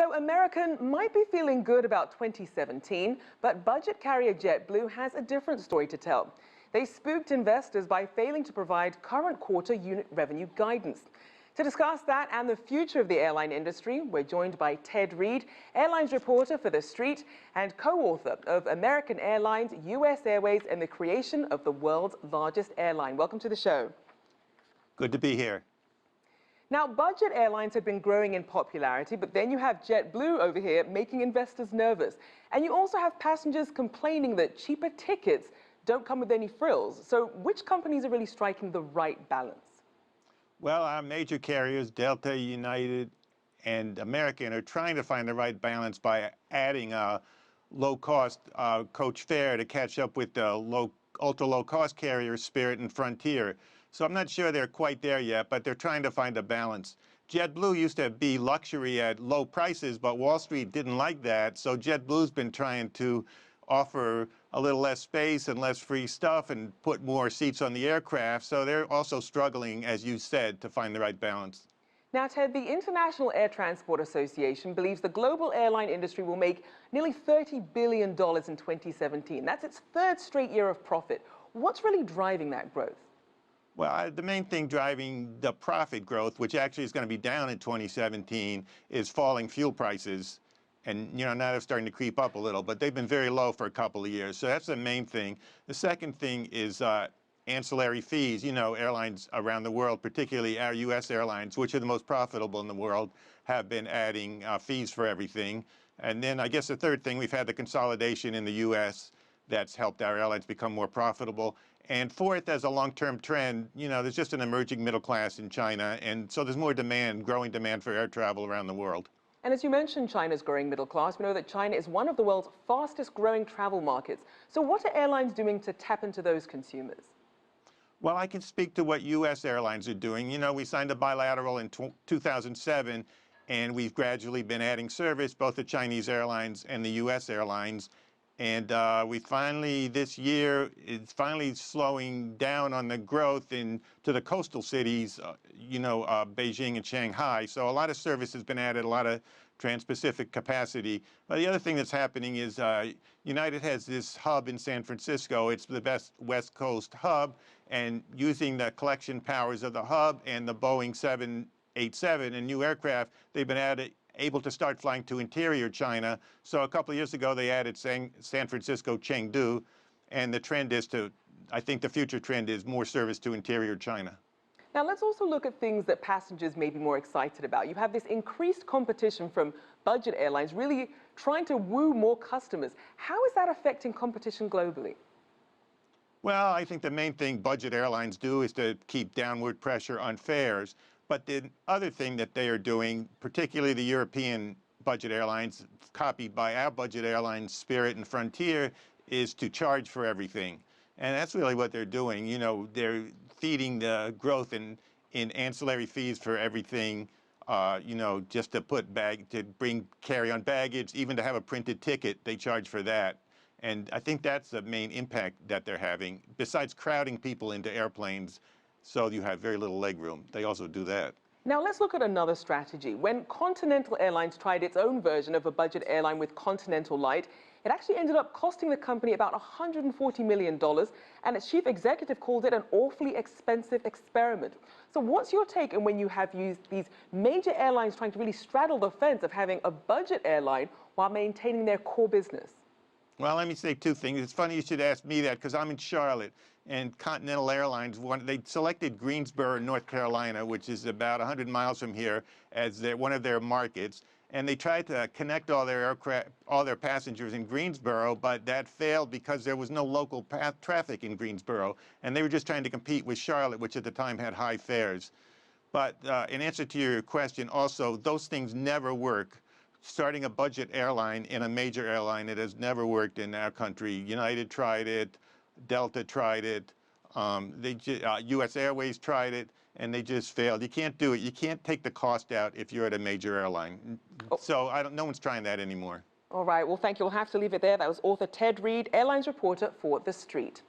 So American might be feeling good about 2017, but budget carrier JetBlue has a different story to tell. They spooked investors by failing to provide current quarter unit revenue guidance. To discuss that and the future of the airline industry, we're joined by Ted Reed, airlines reporter for TheStreet and co-author of American Airlines, US Airways, and the creation of the world's largest airline. Welcome to the show. Good to be here. Now, budget airlines have been growing in popularity, but then you have JetBlue over here making investors nervous. And you also have passengers complaining that cheaper tickets don't come with any frills. So which companies are really striking the right balance? Well, our major carriers, Delta, United, and American, are trying to find the right balance by adding a low-cost coach fare to catch up with the ultra-low-cost carriers, Spirit and Frontier. So I'm not sure they're quite there yet, but they're trying to find a balance. JetBlue used to be luxury at low prices, but Wall Street didn't like that. So JetBlue's been trying to offer a little less space and less free stuff and put more seats on the aircraft. So they're also struggling, as you said, to find the right balance. Now, Ted, the International Air Transport Association believes the global airline industry will make nearly $30 billion in 2017. That's its third straight year of profit. What's really driving that growth? Well, the main thing driving the profit growth, which actually is going to be down in 2017, is falling fuel prices. And, now they're starting to creep up a little, but they've been very low for a couple of years. So that's the main thing. The second thing is ancillary fees. Airlines around the world, particularly our U.S. airlines, which are the most profitable in the world, have been adding fees for everything. And then I guess the third thing, we've had the consolidation in the U.S. that's helped our airlines become more profitable. And fourth, as a long-term trend, there's just an emerging middle class in China. And so there's more demand, growing demand for air travel around the world. And as you mentioned, China's growing middle class. We know that China is one of the world's fastest growing travel markets. So what are airlines doing to tap into those consumers? Well, I can speak to what U.S. airlines are doing. We signed a bilateral in 2007, and we've gradually been adding service, both the Chinese airlines and the U.S. airlines. And we finally, this year, it's finally slowing down on the growth to the coastal cities, Beijing and Shanghai. So a lot of service has been added, a lot of trans-Pacific capacity. But the other thing that's happening is United has this hub in San Francisco. It's the best West Coast hub. And using the collection powers of the hub and the Boeing 787 and new aircraft, they've been able to start flying to interior China. So a couple of years ago, they added San Francisco, Chengdu, and the trend is I think the future trend is more service to interior China. Now, let's also look at things that passengers may be more excited about. You have this increased competition from budget airlines really trying to woo more customers. How is that affecting competition globally? Well, I think the main thing budget airlines do is to keep downward pressure on fares. But the other thing that they are doing, particularly the European budget airlines, copied by our budget airlines, Spirit and Frontier, is to charge for everything. And that's really what they're doing. They're feeding the growth in ancillary fees for everything, just to bring carry-on baggage, even to have a printed ticket, they charge for that. And I think that's the main impact that they're having, besides crowding people into airplanes. So you have very little leg room. They also do that. Now let's look at another strategy. When Continental Airlines tried its own version of a budget airline with Continental Light, it actually ended up costing the company about $140 million, and its chief executive called it an awfully expensive experiment. So what's your take on when you have used these major airlines trying to really straddle the fence of having a budget airline while maintaining their core business? Well, let me say two things. It's funny you should ask me that because I'm in Charlotte, and Continental Airlines, they selected Greensboro, North Carolina, which is about 100 miles from here, as one of their markets. And they tried to connect all their passengers in Greensboro, but that failed because there was no local traffic in Greensboro. And they were just trying to compete with Charlotte, which at the time had high fares. But in answer to your question, also, those things never work. Starting a budget airline in a major airline, it has never worked in our country. United tried it, Delta tried it, US Airways tried it, and they just failed. You can't do it. You can't take the cost out if you're at a major airline. So no one's trying that anymore. All right, well, thank you. We'll have to leave it there. That was author Ted Reed, airlines reporter for TheStreet.